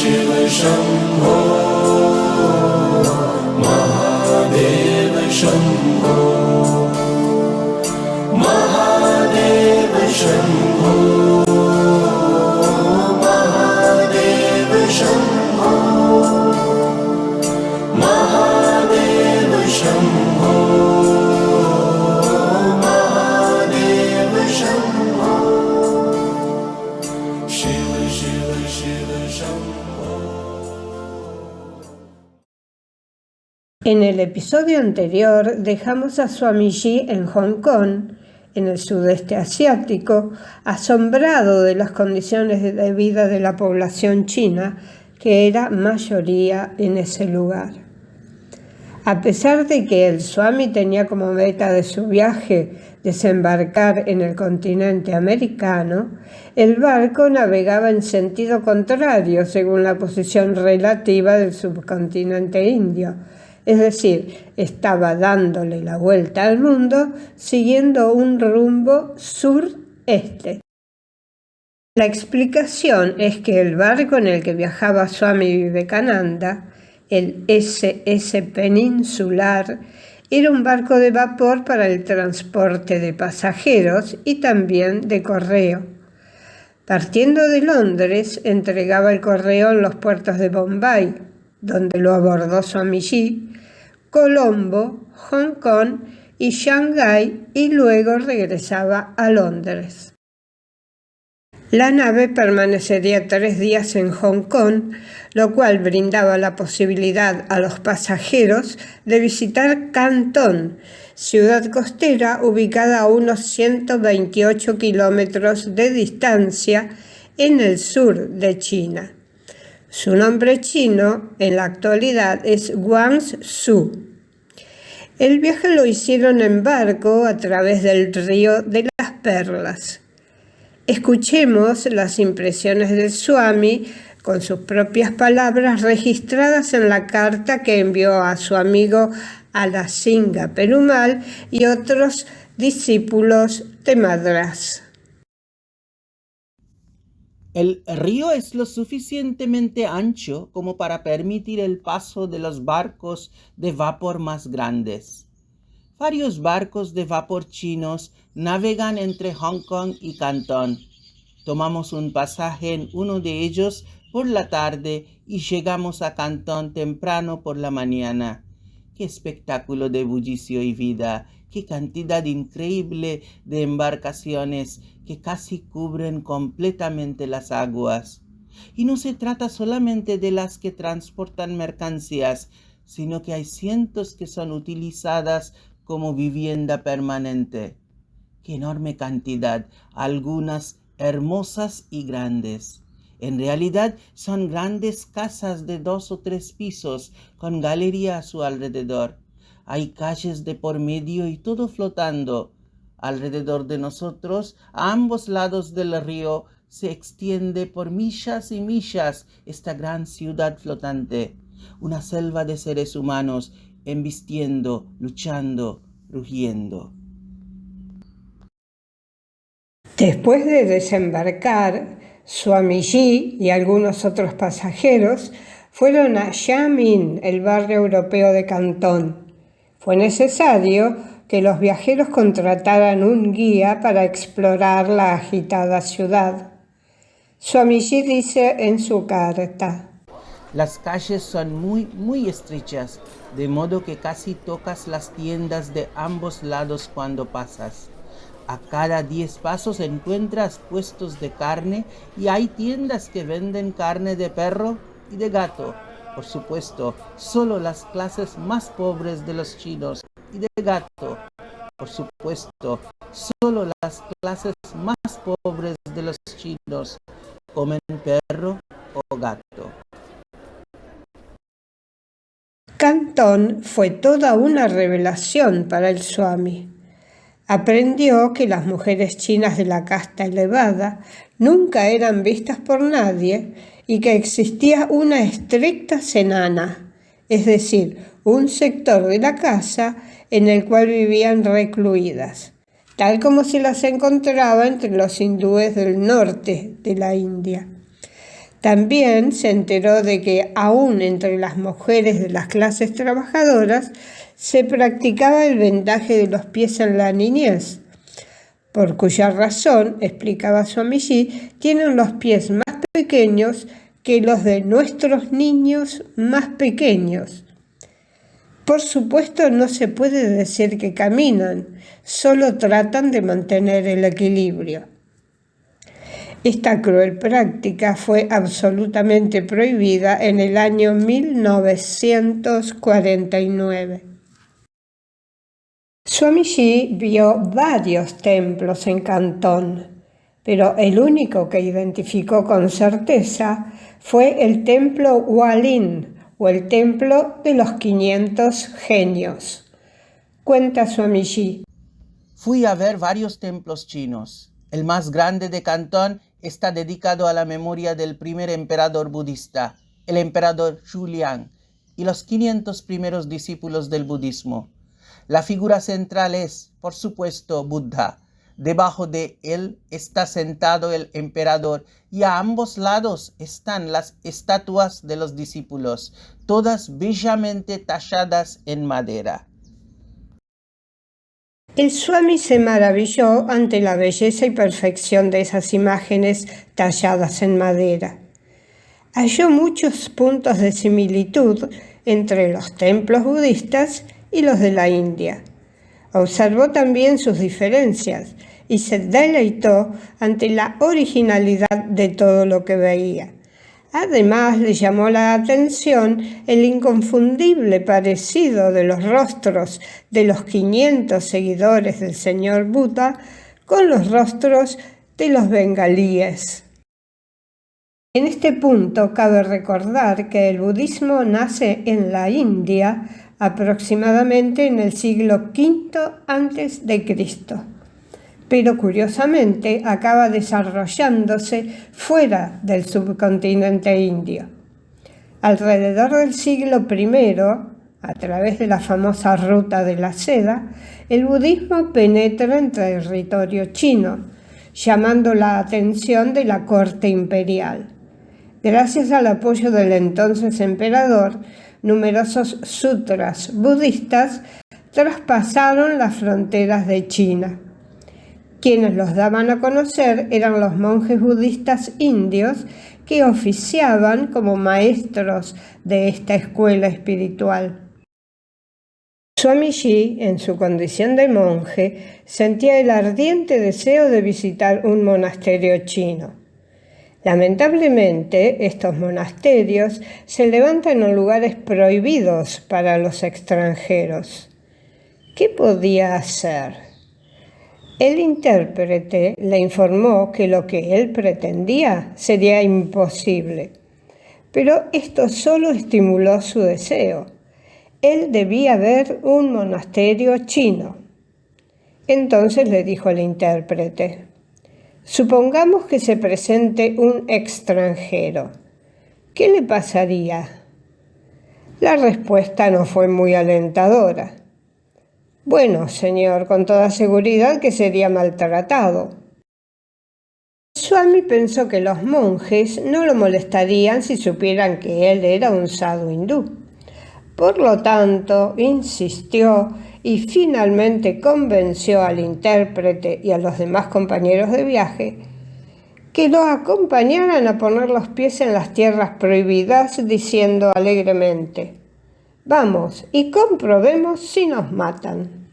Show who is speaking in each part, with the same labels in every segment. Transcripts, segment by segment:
Speaker 1: शिव शम्भो महादेव शम्भो महादेव शम्भो महादेव शम्भो महादेव शम्भो महादेव शम्भो शिव शिव शिव Shambho.
Speaker 2: En el episodio anterior dejamos a Swamiji en Hong Kong, en el sudeste asiático, asombrado de las condiciones de vida de la población china, que era mayoría en ese lugar. A pesar de que el Swami tenía como meta de su viaje desembarcar en el continente americano, el barco navegaba en sentido contrario según la posición relativa del subcontinente indio. Es decir, estaba dándole la vuelta al mundo siguiendo un rumbo sur-este. La explicación es que el barco en el que viajaba Swami Vivekananda, el SS Peninsular, era un barco de vapor para el transporte de pasajeros y también de correo. Partiendo de Londres, entregaba el correo en los puertos de Bombay, donde lo abordó Swamiji, Colombo, Hong Kong y Shanghái, y luego regresaba a Londres. La nave permanecería 3 días en Hong Kong, lo cual brindaba la posibilidad a los pasajeros de visitar Cantón, ciudad costera ubicada a unos 128 kilómetros de distancia en el sur de China. Su nombre chino en la actualidad es Guangzhou. El viaje lo hicieron en barco a través del río de las Perlas. Escuchemos las impresiones del Swami con sus propias palabras registradas en la carta que envió a su amigo Alasinga Perumal y otros discípulos de Madrás.
Speaker 3: El río es lo suficientemente ancho como para permitir el paso de los barcos de vapor más grandes. Varios barcos de vapor chinos navegan entre Hong Kong y Cantón. Tomamos un pasaje en uno de ellos por la tarde y llegamos a Cantón temprano por la mañana. ¡Qué espectáculo de bullicio y vida! ¡Qué cantidad increíble de embarcaciones que casi cubren completamente las aguas! Y no se trata solamente de las que transportan mercancías, sino que hay cientos que son utilizadas como vivienda permanente. ¡Qué enorme cantidad! Algunas hermosas y grandes. En realidad son grandes casas de 2 o 3 pisos con galería a su alrededor. Hay calles de por medio y todo flotando. Alrededor de nosotros, a ambos lados del río, se extiende por millas y millas esta gran ciudad flotante. Una selva de seres humanos embistiendo, luchando, rugiendo.
Speaker 2: Después de desembarcar, Swamiji y algunos otros pasajeros fueron a Xiamen, el barrio europeo de Cantón. Fue necesario que los viajeros contrataran un guía para explorar la agitada ciudad. Swamiji dice en su carta:
Speaker 3: Las calles son muy estrechas, de modo que casi tocas las tiendas de ambos lados cuando pasas. A cada 10 pasos encuentras puestos de carne y hay tiendas que venden carne de perro y de gato. Por supuesto, solo las clases más pobres de los chinos y de gato. Por supuesto, solo las clases más pobres de los chinos comen perro o gato.
Speaker 2: Cantón fue toda una revelación para el Swami. Aprendió que las mujeres chinas de la casta elevada nunca eran vistas por nadie y que existía una estricta cenana, es decir, un sector de la casa en el cual vivían recluidas, tal como se las encontraba entre los hindúes del norte de la India. También se enteró de que aún entre las mujeres de las clases trabajadoras se practicaba el vendaje de los pies en la niñez, por cuya razón, explicaba Swamiji, tienen los pies más pequeños que los de nuestros niños más pequeños. Por supuesto, no se puede decir que caminan, solo tratan de mantener el equilibrio. Esta cruel práctica fue absolutamente prohibida en el año 1949. Swamiji vio varios templos en Cantón, pero el único que identificó con certeza fue el templo Hualin, o el templo de los 500 genios. Cuenta Swamiji.
Speaker 3: Fui a ver varios templos chinos. El más grande de Cantón está dedicado a la memoria del primer emperador budista, el emperador Shuliang, y los 500 primeros discípulos del budismo. La figura central es, por supuesto, Buddha. Debajo de él está sentado el emperador y a ambos lados están las estatuas de los discípulos, todas bellamente talladas en madera.
Speaker 2: El Swami se maravilló ante la belleza y perfección de esas imágenes talladas en madera. Halló muchos puntos de similitud entre los templos budistas y los de la India. Observó también sus diferencias y se deleitó ante la originalidad de todo lo que veía. Además, le llamó la atención el inconfundible parecido de los rostros de los 500 seguidores del señor Buda con los rostros de los bengalíes. En este punto cabe recordar que el budismo nace en la India aproximadamente en el siglo V a.C., pero curiosamente acaba desarrollándose fuera del subcontinente indio. Alrededor del siglo I, a través de la famosa Ruta de la Seda, el budismo penetra en territorio chino, llamando la atención de la corte imperial. Gracias al apoyo del entonces emperador, numerosos sutras budistas traspasaron las fronteras de China. Quienes los daban a conocer eran los monjes budistas indios que oficiaban como maestros de esta escuela espiritual. Swamiji, en su condición de monje, sentía el ardiente deseo de visitar un monasterio chino. Lamentablemente, estos monasterios se levantan en lugares prohibidos para los extranjeros. ¿Qué podía hacer? El intérprete le informó que lo que él pretendía sería imposible, pero esto solo estimuló su deseo. Él debía ver un monasterio chino. Entonces le dijo el intérprete: supongamos que se presente un extranjero. ¿Qué le pasaría? La respuesta no fue muy alentadora. Bueno, señor, con toda seguridad que sería maltratado. Swami pensó que los monjes no lo molestarían si supieran que él era un sadhu hindú. Por lo tanto, insistió y finalmente convenció al intérprete y a los demás compañeros de viaje que lo acompañaran a poner los pies en las tierras prohibidas, diciendo alegremente: «Vamos y comprobemos si nos matan».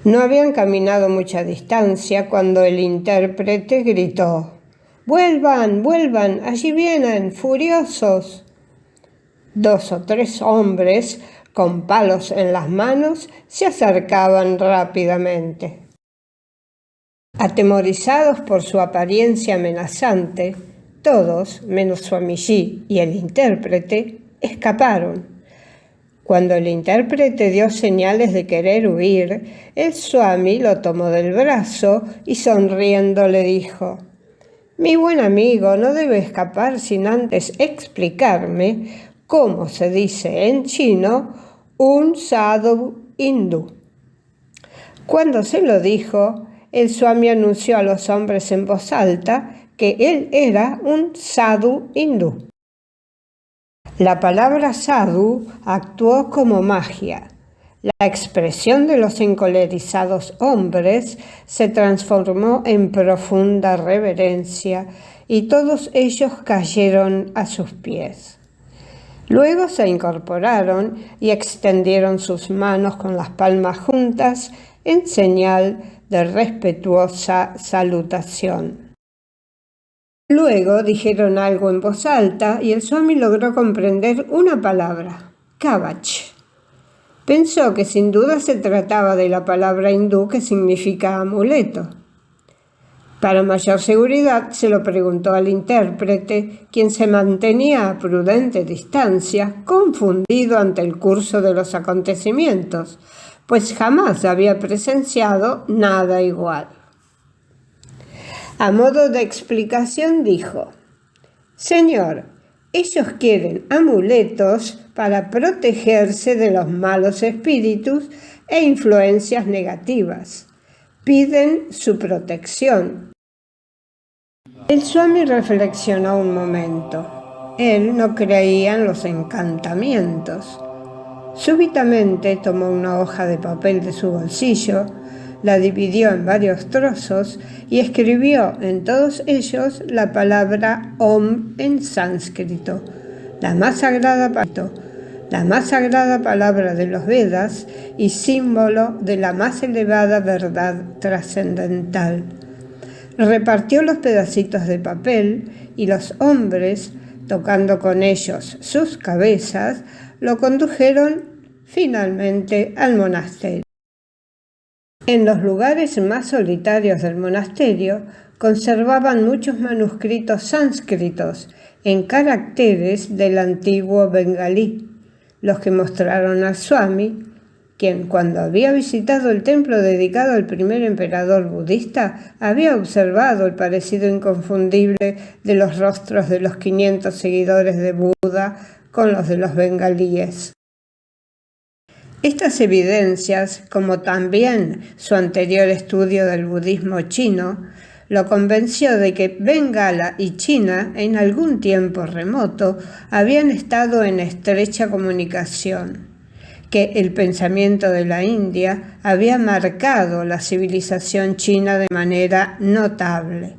Speaker 2: No habían caminado mucha distancia cuando el intérprete gritó: «¡Vuelvan, vuelvan! ¡Allí vienen, furiosos!». 2 o 3 hombres con palos en las manos se acercaban rápidamente. Atemorizados por su apariencia amenazante, todos, menos Swamiji y el intérprete, escaparon. Cuando el intérprete dio señales de querer huir, el Swami lo tomó del brazo y sonriendo le dijo: «Mi buen amigo no debe escapar sin antes explicarme cómo se dice en chino un sadhu hindú». Cuando se lo dijo, el Swami anunció a los hombres en voz alta que él era un sadhu hindú. La palabra sadhu actuó como magia. La expresión de los encolerizados hombres se transformó en profunda reverencia y todos ellos cayeron a sus pies. Luego se incorporaron y extendieron sus manos con las palmas juntas en señal de respetuosa salutación. Luego dijeron algo en voz alta y el Swami logró comprender una palabra, kavach. Pensó que sin duda se trataba de la palabra hindú que significa amuleto. Para mayor seguridad se lo preguntó al intérprete, quien se mantenía a prudente distancia, confundido ante el curso de los acontecimientos, pues jamás había presenciado nada igual. A modo de explicación dijo: «Señor, ellos quieren amuletos para protegerse de los malos espíritus e influencias negativas. Piden su protección». El Swami reflexionó un momento. Él no creía en los encantamientos. Súbitamente tomó una hoja de papel de su bolsillo, la dividió en varios trozos y escribió en todos ellos la palabra Om en sánscrito, la más sagrada palabra de los Vedas y símbolo de la más elevada verdad trascendental. Repartió los pedacitos de papel y los hombres, tocando con ellos sus cabezas, lo condujeron finalmente al monasterio. En los lugares más solitarios del monasterio conservaban muchos manuscritos sánscritos en caracteres del antiguo bengalí, los que mostraron al Swami, quien cuando había visitado el templo dedicado al primer emperador budista, había observado el parecido inconfundible de los rostros de los 500 seguidores de Buda con los de los bengalíes. Estas evidencias, como también su anterior estudio del budismo chino, lo convenció de que Bengala y China, en algún tiempo remoto, habían estado en estrecha comunicación, que el pensamiento de la India había marcado la civilización china de manera notable.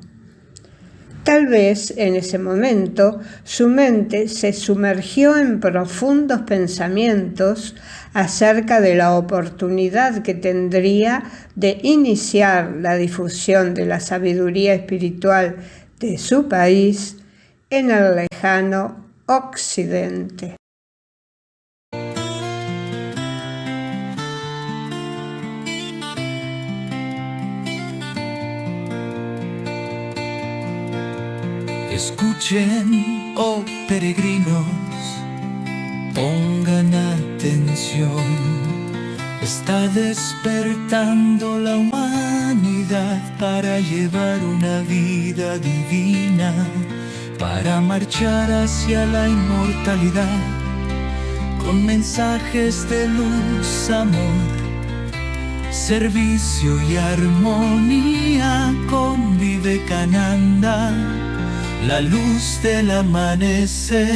Speaker 2: Tal vez en ese momento su mente se sumergió en profundos pensamientos acerca de la oportunidad que tendría de iniciar la difusión de la sabiduría espiritual de su país en el lejano Occidente.
Speaker 4: Escuchen, oh peregrinos, pongan atención. Está despertando la humanidad para llevar una vida divina, para marchar hacia la inmortalidad, con mensajes de luz, amor, servicio y armonía. Con Vivekananda, la luz del amanecer.